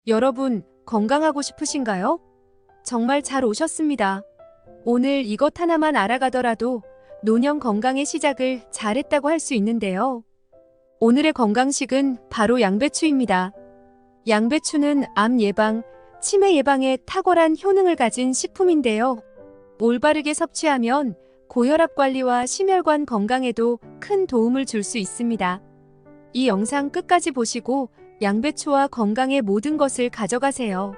여러분, 건강하고 싶으신가요? 정말 잘 오셨습니다. 오늘 이것 하나만 알아가더라도 노년 건강의 시작을 잘했다고 할 수 있는데요. 오늘의 건강식은 바로 양배추입니다. 양배추는 암 예방, 치매 예방에 탁월한 효능을 가진 식품인데요. 올바르게 섭취하면 고혈압 관리와 심혈관 건강에도 큰 도움을 줄 수 있습니다. 이 영상 끝까지 보시고 양배추와 건강의 모든 것을 가져가세요.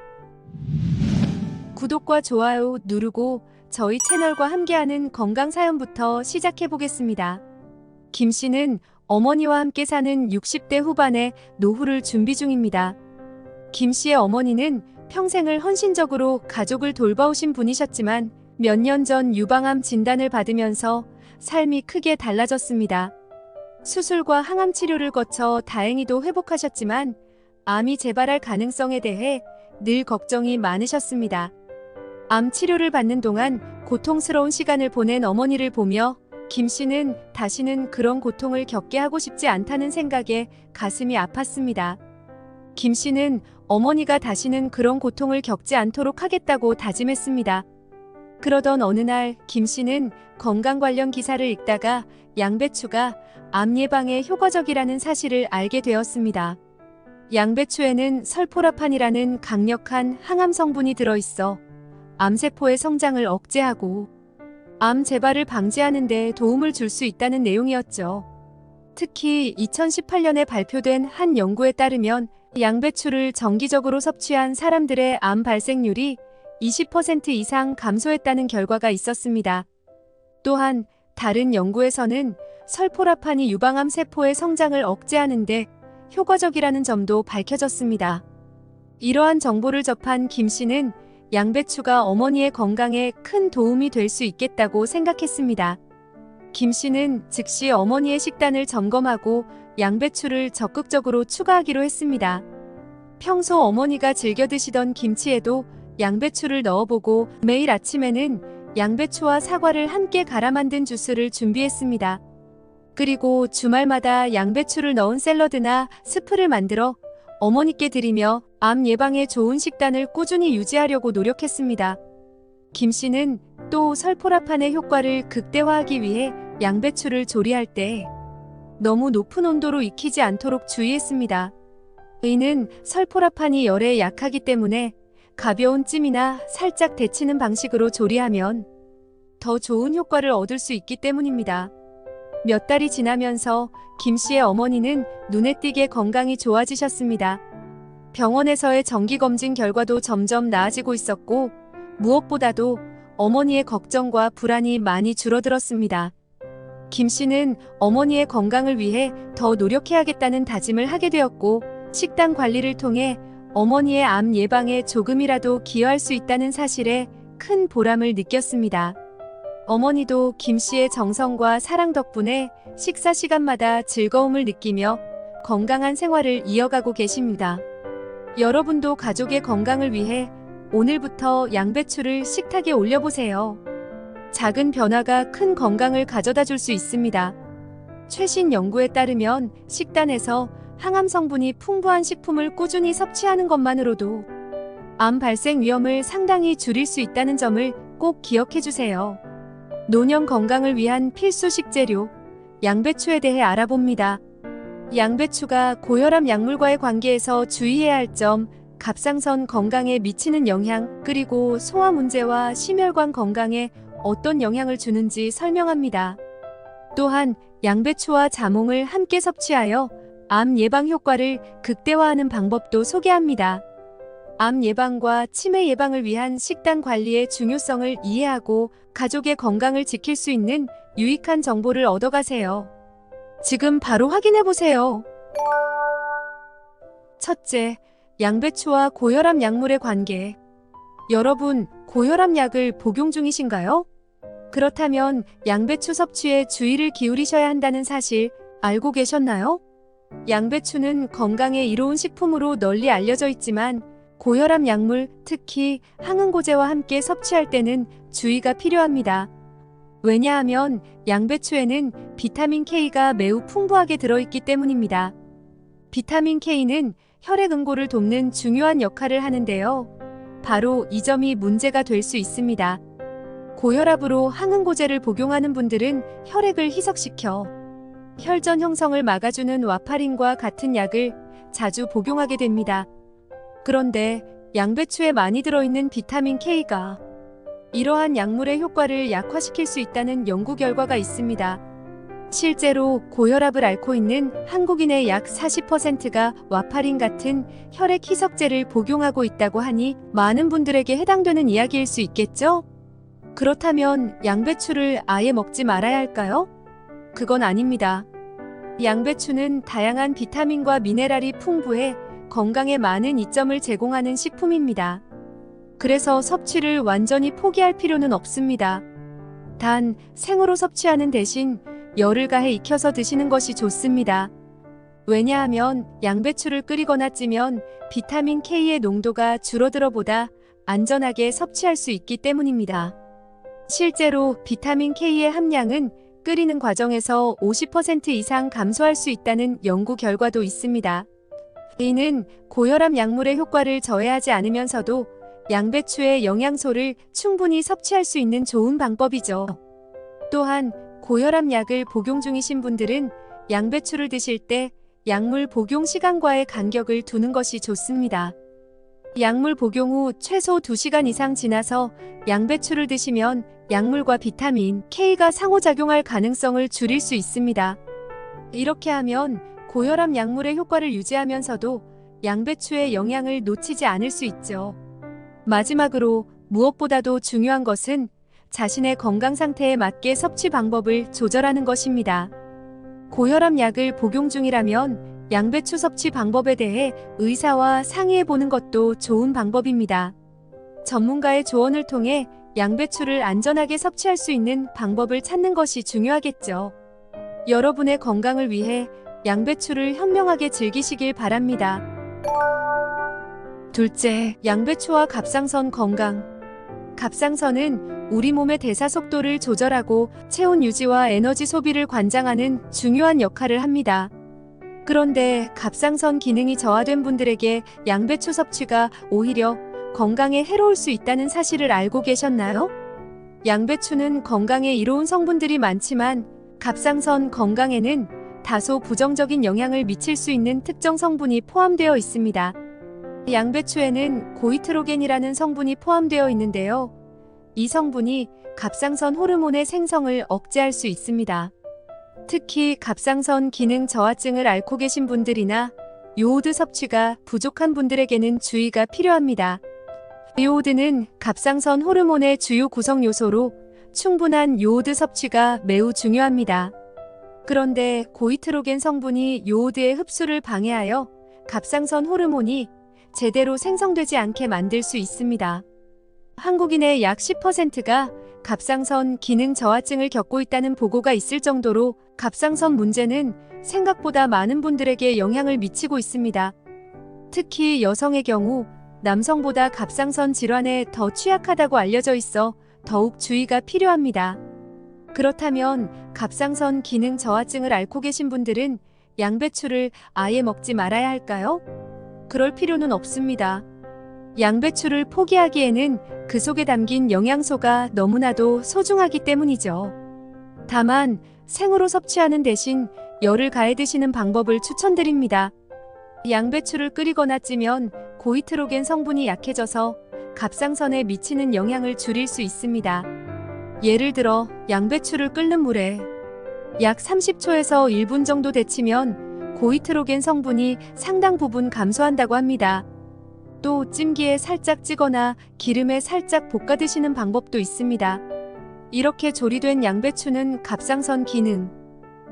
구독과 좋아요 누르고 저희 채널과 함께하는 건강 사연부터 시작해 보겠습니다. 김 씨는 어머니와 함께 사는 60대 후반의 노후를 준비 중입니다. 김 씨의 어머니는 평생을 헌신적으로 가족을 돌봐오신 분이셨지만 몇 년 전 유방암 진단을 받으면서 삶이 크게 달라졌습니다. 수술과 항암 치료를 거쳐 다행히도 회복하셨지만 암이 재발할 가능성에 대해 늘 걱정이 많으셨습니다. 암 치료를 받는 동안 고통스러운 시간을 보낸 어머니를 보며 김 씨는 다시는 그런 고통을 겪게 하고 싶지 않다는 생각에 가슴이 아팠습니다. 김 씨는 어머니가 다시는 그런 고통을 겪지 않도록 하겠다고 다짐했습니다. 그러던 어느 날 김 씨는 건강 관련 기사를 읽다가 양배추가 암 예방에 효과적이라는 사실을 알게 되었습니다. 양배추에는 설포라판이라는 강력한 항암 성분이 들어있어 암세포의 성장을 억제하고 암 재발을 방지하는 데 도움을 줄 수 있다는 내용이었죠. 특히 2018년에 발표된 한 연구에 따르면 양배추를 정기적으로 섭취한 사람들의 암 발생률이 20% 이상 감소했다는 결과가 있었습니다. 또한 다른 연구에서는 설포라판이 유방암 세포의 성장을 억제하는 데 효과적이라는 점도 밝혀졌습니다. 이러한 정보를 접한 김 씨는 양배추가 어머니의 건강에 큰 도움이 될 수 있겠다고 생각했습니다. 김 씨는 즉시 어머니의 식단을 점검하고 양배추를 적극적으로 추가하기로 했습니다. 평소 어머니가 즐겨 드시던 김치에도 양배추를 넣어보고 매일 아침에는 양배추와 사과를 함께 갈아 만든 주스를 준비했습니다. 그리고 주말마다 양배추를 넣은 샐러드나 스프를 만들어 어머니께 드리며 암 예방에 좋은 식단을 꾸준히 유지하려고 노력했습니다. 김 씨는 또 설포라판의 효과를 극대화하기 위해 양배추를 조리할 때 너무 높은 온도로 익히지 않도록 주의했습니다. 이는 설포라판이 열에 약하기 때문에 가벼운 찜이나 살짝 데치는 방식으로 조리하면 더 좋은 효과를 얻을 수 있기 때문입니다. 몇 달이 지나면서 김 씨의 어머니는 눈에 띄게 건강이 좋아지셨습니다. 병원에서의 정기검진 결과도 점점 나아지고 있었고 무엇보다도 어머니의 걱정과 불안이 많이 줄어들었습니다. 김 씨는 어머니의 건강을 위해 더 노력해야겠다는 다짐을 하게 되었고 식단 관리를 통해 어머니의 암 예방에 조금이라도 기여할 수 있다는 사실에 큰 보람을 느꼈습니다. 어머니도 김 씨의 정성과 사랑 덕분에 식사 시간마다 즐거움을 느끼며 건강한 생활을 이어가고 계십니다. 여러분도 가족의 건강을 위해 오늘부터 양배추를 식탁에 올려보세요. 작은 변화가 큰 건강을 가져다 줄 수 있습니다. 최신 연구에 따르면 식단에서 항암 성분이 풍부한 식품을 꾸준히 섭취하는 것만으로도 암 발생 위험을 상당히 줄일 수 있다는 점을 꼭 기억해 주세요. 노년 건강을 위한 필수 식재료, 양배추에 대해 알아봅니다. 양배추가 고혈압 약물과의 관계에서 주의해야 할 점, 갑상선 건강에 미치는 영향, 그리고 소화 문제와 심혈관 건강에 어떤 영향을 주는지 설명합니다. 또한 양배추와 자몽을 함께 섭취하여 암 예방 효과를 극대화하는 방법도 소개합니다. 암 예방과 치매 예방을 위한 식단 관리의 중요성을 이해하고 가족의 건강을 지킬 수 있는 유익한 정보를 얻어가세요. 지금 바로 확인해 보세요. 첫째, 양배추와 고혈압 약물의 관계. 여러분, 고혈압 약을 복용 중이신가요? 그렇다면 양배추 섭취에 주의를 기울이셔야 한다는 사실 알고 계셨나요? 양배추는 건강에 이로운 식품으로 널리 알려져 있지만 고혈압 약물, 특히 항응고제와 함께 섭취할 때는 주의가 필요합니다. 왜냐하면 양배추에는 비타민 K가 매우 풍부하게 들어있기 때문입니다. 비타민 K는 혈액 응고를 돕는 중요한 역할을 하는데요. 바로 이 점이 문제가 될 수 있습니다. 고혈압으로 항응고제를 복용하는 분들은 혈액을 희석시켜 혈전 형성을 막아주는 와파린과 같은 약을 자주 복용하게 됩니다. 그런데 양배추에 많이 들어있는 비타민 K가 이러한 약물의 효과를 약화시킬 수 있다는 연구 결과가 있습니다. 실제로 고혈압을 앓고 있는 한국인의 약 40%가 와파린 같은 혈액 희석제를 복용하고 있다고 하니 많은 분들에게 해당되는 이야기일 수 있겠죠? 그렇다면 양배추를 아예 먹지 말아야 할까요? 그건 아닙니다. 양배추는 다양한 비타민과 미네랄이 풍부해 건강에 많은 이점을 제공하는 식품입니다. 그래서 섭취를 완전히 포기할 필요는 없습니다. 단, 생으로 섭취하는 대신 열을 가해 익혀서 드시는 것이 좋습니다. 왜냐하면 양배추를 끓이거나 찌면 비타민 K의 농도가 줄어들어 보다 안전하게 섭취할 수 있기 때문입니다. 실제로 비타민 K의 함량은 끓이는 과정에서 50% 이상 감소할 수 있다는 연구 결과도 있습니다. 이는 고혈압 약물의 효과를 저해하지 않으면서도 양배추의 영양소를 충분히 섭취할 수 있는 좋은 방법이죠. 또한 고혈압 약을 복용 중이신 분들은 양배추를 드실 때 약물 복용 시간과의 간격을 두는 것이 좋습니다. 약물 복용 후 최소 2시간 이상 지나서 양배추를 드시면 약물과 비타민 K가 상호작용할 가능성을 줄일 수 있습니다. 이렇게 하면 고혈압 약물의 효과를 유지하면서도 양배추의 영양을 놓치지 않을 수 있죠. 마지막으로 무엇보다도 중요한 것은 자신의 건강 상태에 맞게 섭취 방법을 조절하는 것입니다. 고혈압 약을 복용 중이라면 양배추 섭취 방법에 대해 의사와 상의해 보는 것도 좋은 방법입니다. 전문가의 조언을 통해 양배추를 안전하게 섭취할 수 있는 방법을 찾는 것이 중요하겠죠. 여러분의 건강을 위해 양배추를 현명하게 즐기시길 바랍니다. 둘째, 양배추와 갑상선 건강. 갑상선은 우리 몸의 대사 속도를 조절하고 체온 유지와 에너지 소비를 관장하는 중요한 역할을 합니다. 그런데 갑상선 기능이 저하된 분들에게 양배추 섭취가 오히려 건강에 해로울 수 있다는 사실을 알고 계셨나요? 양배추는 건강에 이로운 성분들이 많지만 갑상선 건강에는 다소 부정적인 영향을 미칠 수 있는 특정 성분이 포함되어 있습니다. 양배추에는 고이트로겐이라는 성분이 포함되어 있는데요. 이 성분이 갑상선 호르몬의 생성을 억제할 수 있습니다. 특히 갑상선 기능 저하증을 앓고 계신 분들이나 요오드 섭취가 부족한 분들에게는 주의가 필요합니다. 요오드는 갑상선 호르몬의 주요 구성 요소로 충분한 요오드 섭취가 매우 중요합니다. 그런데 고이트로겐 성분이 요오드의 흡수를 방해하여 갑상선 호르몬이 제대로 생성되지 않게 만들 수 있습니다. 한국인의 약 10%가 갑상선 기능 저하증을 겪고 있다는 보고가 있을 정도로 갑상선 문제는 생각보다 많은 분들에게 영향을 미치고 있습니다. 특히 여성의 경우 남성보다 갑상선 질환에 더 취약하다고 알려져 있어 더욱 주의가 필요합니다. 그렇다면 갑상선 기능 저하증을 앓고 계신 분들은 양배추를 아예 먹지 말아야 할까요? 그럴 필요는 없습니다. 양배추를 포기하기에는 그 속에 담긴 영양소가 너무나도 소중하기 때문이죠. 다만 생으로 섭취하는 대신 열을 가해 드시는 방법을 추천드립니다. 양배추를 끓이거나 찌면 고이트로겐 성분이 약해져서 갑상선에 미치는 영향을 줄일 수 있습니다. 예를 들어 양배추를 끓는 물에 약 30초에서 1분 정도 데치면 고이트로겐 성분이 상당 부분 감소한다고 합니다. 또 찜기에 살짝 찌거나 기름에 살짝 볶아 드시는 방법도 있습니다. 이렇게 조리된 양배추는 갑상선 기능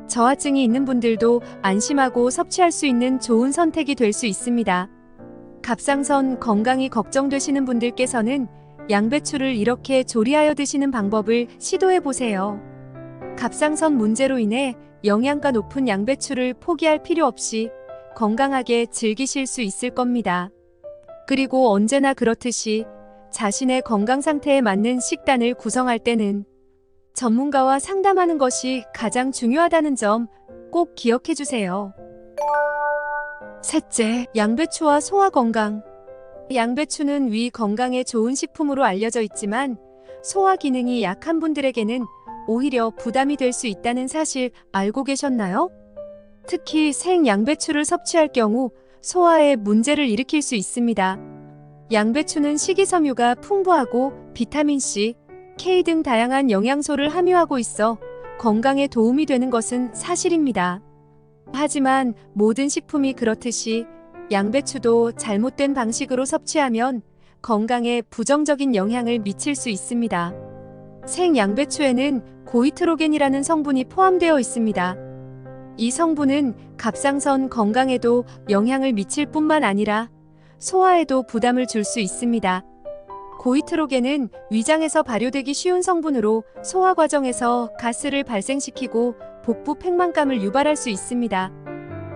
저하증이 있는 분들도 안심하고 섭취할 수 있는 좋은 선택이 될 수 있습니다. 갑상선 건강이 걱정되시는 분들께서는 양배추를 이렇게 조리하여 드시는 방법을 시도해 보세요. 갑상선 문제로 인해 영양가 높은 양배추를 포기할 필요 없이 건강하게 즐기실 수 있을 겁니다. 그리고 언제나 그렇듯이 자신의 건강 상태에 맞는 식단을 구성할 때는 전문가와 상담하는 것이 가장 중요하다는 점 꼭 기억해 주세요. 셋째, 양배추와 소화 건강. 양배추는 위 건강에 좋은 식품으로 알려져 있지만 소화 기능이 약한 분들에게는 오히려 부담이 될 수 있다는 사실 알고 계셨나요? 특히 생 양배추를 섭취할 경우 소화에 문제를 일으킬 수 있습니다. 양배추는 식이섬유가 풍부하고 비타민C, K 등 다양한 영양소를 함유하고 있어 건강에 도움이 되는 것은 사실입니다. 하지만 모든 식품이 그렇듯이 양배추도 잘못된 방식으로 섭취하면 건강에 부정적인 영향을 미칠 수 있습니다. 생 양배추에는 고이트로겐이라는 성분이 포함되어 있습니다. 이 성분은 갑상선 건강에도 영향을 미칠 뿐만 아니라 소화에도 부담을 줄 수 있습니다. 고이트로겐은 위장에서 발효되기 쉬운 성분으로 소화 과정에서 가스를 발생시키고 복부 팽만감을 유발할 수 있습니다.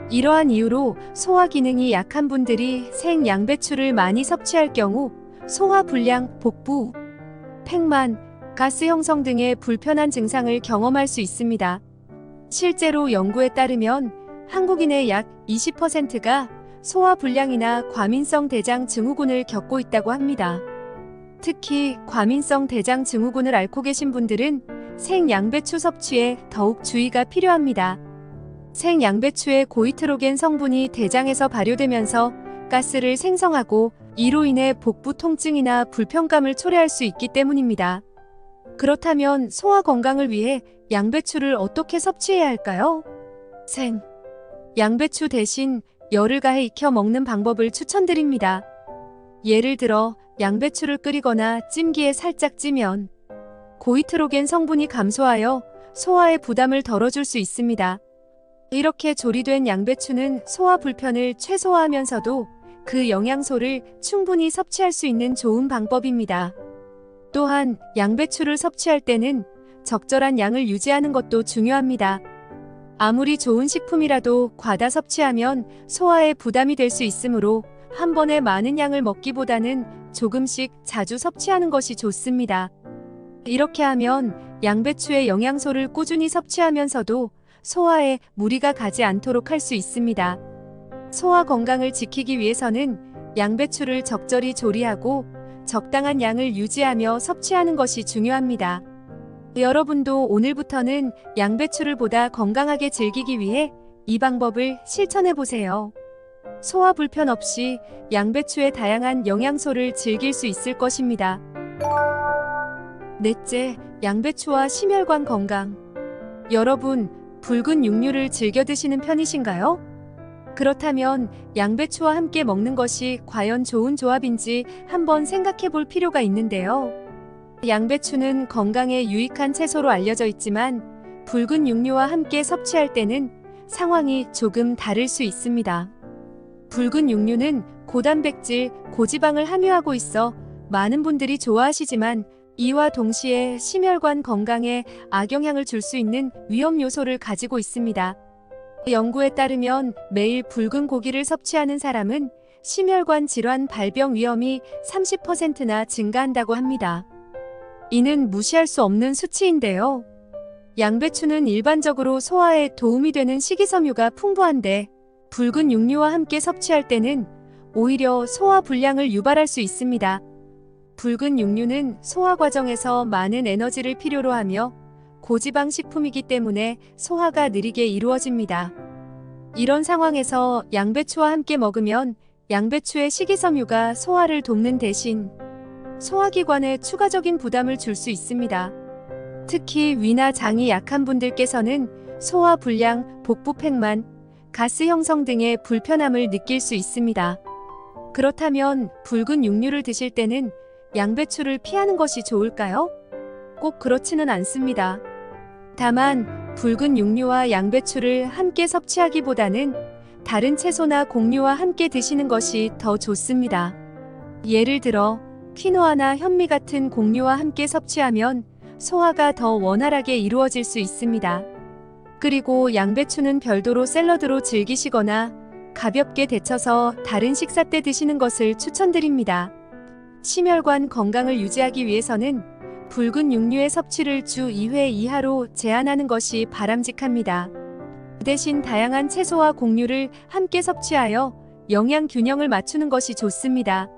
이러한 이유로 소화 기능이 약한 분들이 생 양배추를 많이 섭취할 경우 소화 불량, 복부 팽만, 가스 형성 등의 불편한 증상을 경험할 수 있습니다. 실제로 연구에 따르면 한국인의 약 20%가 소화 불량이나 과민성 대장 증후군을 겪고 있다고 합니다. 특히 과민성 대장 증후군을 앓고 계신 분들은 생 양배추 섭취에 더욱 주의가 필요합니다. 생 양배추의 고이트로겐 성분이 대장에서 발효되면서 가스를 생성하고 이로 인해 복부 통증이나 불편감을 초래할 수 있기 때문입니다. 그렇다면 소화 건강을 위해 양배추를 어떻게 섭취해야 할까요? 생 양배추 대신 열을 가해 익혀 먹는 방법을 추천드립니다. 예를 들어 양배추를 끓이거나 찜기에 살짝 찌면 고이트로겐 성분이 감소하여 소화의 부담을 덜어줄 수 있습니다. 이렇게 조리된 양배추는 소화 불편을 최소화하면서도 그 영양소를 충분히 섭취할 수 있는 좋은 방법입니다. 또한 양배추를 섭취할 때는 적절한 양을 유지하는 것도 중요합니다. 아무리 좋은 식품이라도 과다 섭취하면 소화에 부담이 될 수 있으므로 한 번에 많은 양을 먹기보다는 조금씩 자주 섭취하는 것이 좋습니다. 이렇게 하면 양배추의 영양소를 꾸준히 섭취하면서도 소화에 무리가 가지 않도록 할 수 있습니다. 소화 건강을 지키기 위해서는 양배추를 적절히 조리하고 적당한 양을 유지하며 섭취하는 것이 중요합니다. 여러분도 오늘부터는 양배추를 보다 건강하게 즐기기 위해 이 방법을 실천해 보세요. 소화 불편 없이 양배추의 다양한 영양소를 즐길 수 있을 것입니다. 넷째, 양배추와 심혈관 건강. 여러분, 붉은 육류를 즐겨 드시는 편이신가요? 그렇다면 양배추와 함께 먹는 것이 과연 좋은 조합인지 한번 생각해 볼 필요가 있는데요. 양배추는 건강에 유익한 채소로 알려져 있지만 붉은 육류와 함께 섭취할 때는 상황이 조금 다를 수 있습니다. 붉은 육류는 고단백질, 고지방을 함유하고 있어 많은 분들이 좋아하시지만 이와 동시에 심혈관 건강에 악영향을 줄 수 있는 위험 요소를 가지고 있습니다. 연구에 따르면 매일 붉은 고기를 섭취하는 사람은 심혈관 질환 발병 위험이 30%나 증가한다고 합니다. 이는 무시할 수 없는 수치인데요. 양배추는 일반적으로 소화에 도움이 되는 식이섬유가 풍부한데 붉은 육류와 함께 섭취할 때는 오히려 소화 불량을 유발할 수 있습니다. 붉은 육류는 소화 과정에서 많은 에너지를 필요로 하며 고지방 식품이기 때문에 소화가 느리게 이루어집니다. 이런 상황에서 양배추와 함께 먹으면 양배추의 식이섬유가 소화를 돕는 대신 소화기관에 추가적인 부담을 줄 수 있습니다. 특히 위나 장이 약한 분들께서는 소화 불량, 복부 팽만, 가스 형성 등의 불편함을 느낄 수 있습니다. 그렇다면 붉은 육류를 드실 때는 양배추를 피하는 것이 좋을까요? 꼭 그렇지는 않습니다. 다만 붉은 육류와 양배추를 함께 섭취하기보다는 다른 채소나 곡류와 함께 드시는 것이 더 좋습니다. 예를 들어 퀴노아나 현미 같은 곡류와 함께 섭취하면 소화가 더 원활하게 이루어질 수 있습니다. 그리고 양배추는 별도로 샐러드로 즐기시거나 가볍게 데쳐서 다른 식사 때 드시는 것을 추천드립니다. 심혈관 건강을 유지하기 위해서는 붉은 육류의 섭취를 주 2회 이하로 제한하는 것이 바람직합니다. 그 대신 다양한 채소와 곡류를 함께 섭취하여 영양 균형을 맞추는 것이 좋습니다.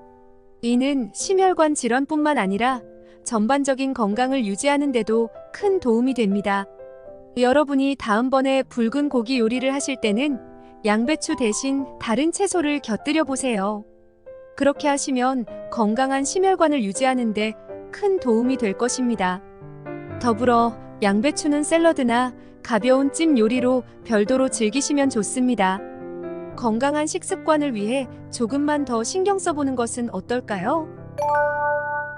이는 심혈관 질환뿐만 아니라 전반적인 건강을 유지하는 데도 큰 도움이 됩니다. 여러분이 다음번에 붉은 고기 요리를 하실 때는 양배추 대신 다른 채소를 곁들여 보세요. 그렇게 하시면 건강한 심혈관을 유지하는 데 큰 도움이 될 것입니다. 더불어 양배추는 샐러드나 가벼운 찜 요리로 별도로 즐기시면 좋습니다. 건강한 식습관을 위해 조금만 더 신경 써보는 것은 어떨까요?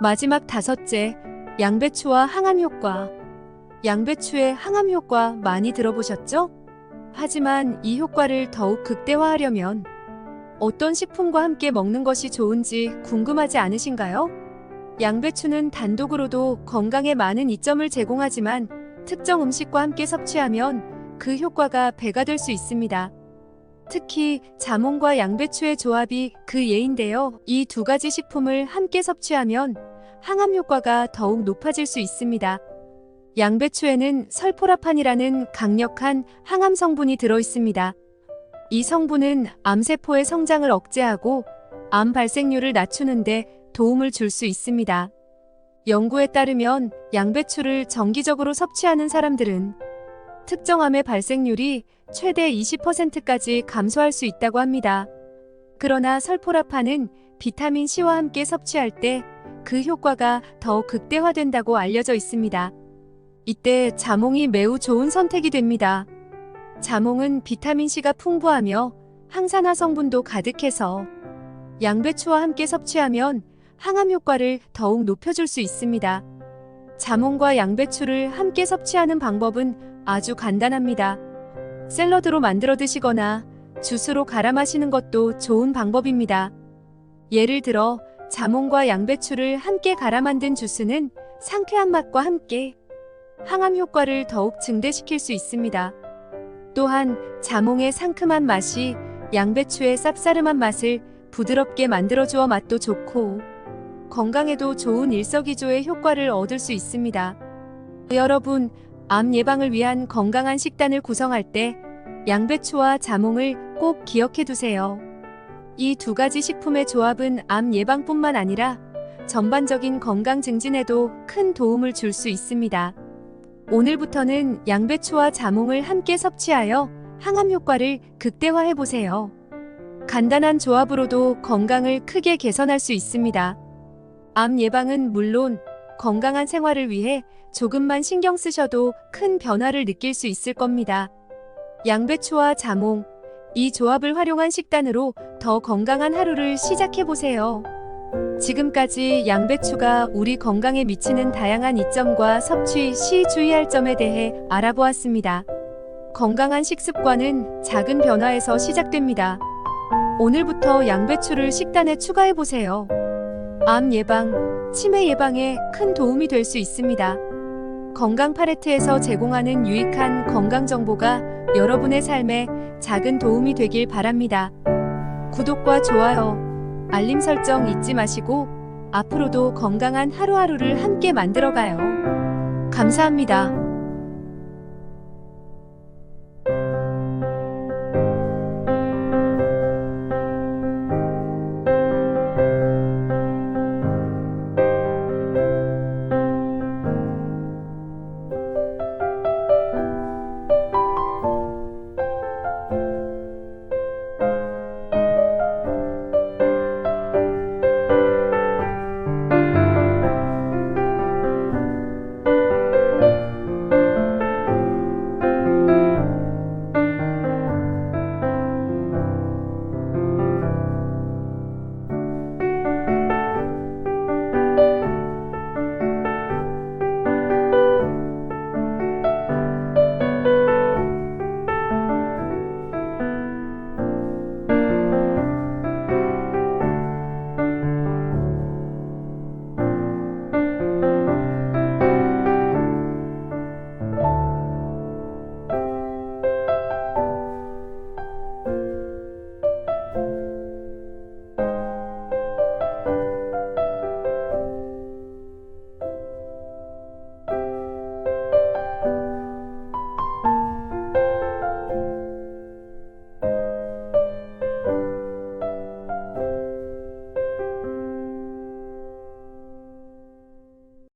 마지막 5째, 양배추와 항암 효과. 양배추의 항암 효과 많이 들어보셨죠? 하지만 이 효과를 더욱 극대화하려면 어떤 식품과 함께 먹는 것이 좋은지 궁금하지 않으신가요? 양배추는 단독으로도 건강에 많은 이점을 제공하지만 특정 음식과 함께 섭취하면 그 효과가 배가 될 수 있습니다. 특히 자몽과 양배추의 조합이 그 예인데요. 이 두 가지 식품을 함께 섭취하면 항암 효과가 더욱 높아질 수 있습니다. 양배추에는 설포라판이라는 강력한 항암 성분이 들어 있습니다. 이 성분은 암세포의 성장을 억제하고 암 발생률을 낮추는데 도움을 줄 수 있습니다. 연구에 따르면 양배추를 정기적으로 섭취하는 사람들은 특정 암의 발생률이 최대 20%까지 감소할 수 있다고 합니다. 그러나 설포라판은 비타민 C와 함께 섭취할 때 그 효과가 더 극대화된다고 알려져 있습니다. 이때 자몽이 매우 좋은 선택이 됩니다. 자몽은 비타민 C가 풍부하며 항산화 성분도 가득해서 양배추와 함께 섭취하면 항암 효과를 더욱 높여줄 수 있습니다. 자몽과 양배추를 함께 섭취하는 방법은 아주 간단합니다. 샐러드로 만들어 드시거나 주스로 갈아 마시는 것도 좋은 방법입니다. 예를 들어 자몽과 양배추를 함께 갈아 만든 주스는 상쾌한 맛과 함께 항암 효과를 더욱 증대시킬 수 있습니다. 또한 자몽의 상큼한 맛이 양배추의 쌉싸름한 맛을 부드럽게 만들어주어 맛도 좋고 건강에도 좋은 일석이조의 효과를 얻을 수 있습니다. 여러분, 암 예방을 위한 건강한 식단을 구성할 때 양배추와 자몽을 꼭 기억해 두세요. 이 두 가지 식품의 조합은 암 예방뿐만 아니라 전반적인 건강 증진에도 큰 도움을 줄 수 있습니다. 오늘부터는 양배추와 자몽을 함께 섭취하여 항암 효과를 극대화해 보세요. 간단한 조합으로도 건강을 크게 개선할 수 있습니다. 암 예방은 물론 건강한 생활을 위해 조금만 신경 쓰셔도 큰 변화를 느낄 수 있을 겁니다. 양배추와 자몽, 이 조합을 활용한 식단으로 더 건강한 하루를 시작해 보세요. 지금까지 양배추가 우리 건강에 미치는 다양한 이점과 섭취 시 주의할 점에 대해 알아보았습니다. 건강한 식습관은 작은 변화에서 시작됩니다. 오늘부터 양배추를 식단에 추가해 보세요. 암 예방, 치매 예방에 큰 도움이 될 수 있습니다. 건강 팔레트에서 제공하는 유익한 건강 정보가 여러분의 삶에 작은 도움이 되길 바랍니다. 구독과 좋아요, 알림 설정 잊지 마시고 앞으로도 건강한 하루하루를 함께 만들어가요. 감사합니다.